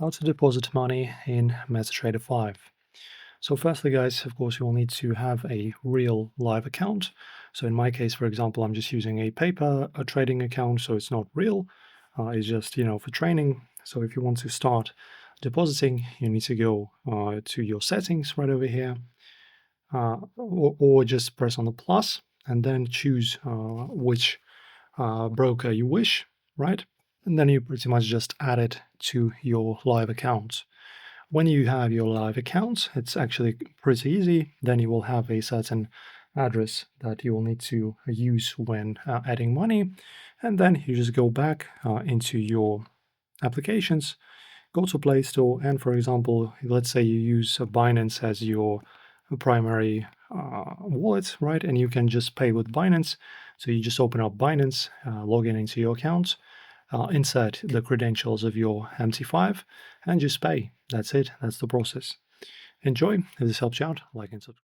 How to deposit money in MetaTrader 5. So firstly, guys, of course, you will need to have a real live account. So in my case, for example, I'm just using a paper trading account, so it's not real. It's just, for training. So if you want to start depositing, you need to go to your settings right over here, or just press on the plus and then choose which broker you wish, right? And then you pretty much just add it to your live account. When you have your live account, it's actually pretty easy. Then you will have a certain address that you will need to use when adding money. And then you just go back into your applications, go to Play Store, and for example, let's say you use Binance as your primary wallet, right? And you can just pay with Binance. So you just open up Binance, log in into your account, insert the credentials of your MT5, and just pay. That's it. That's the process. Enjoy. If this helps you out, like and subscribe.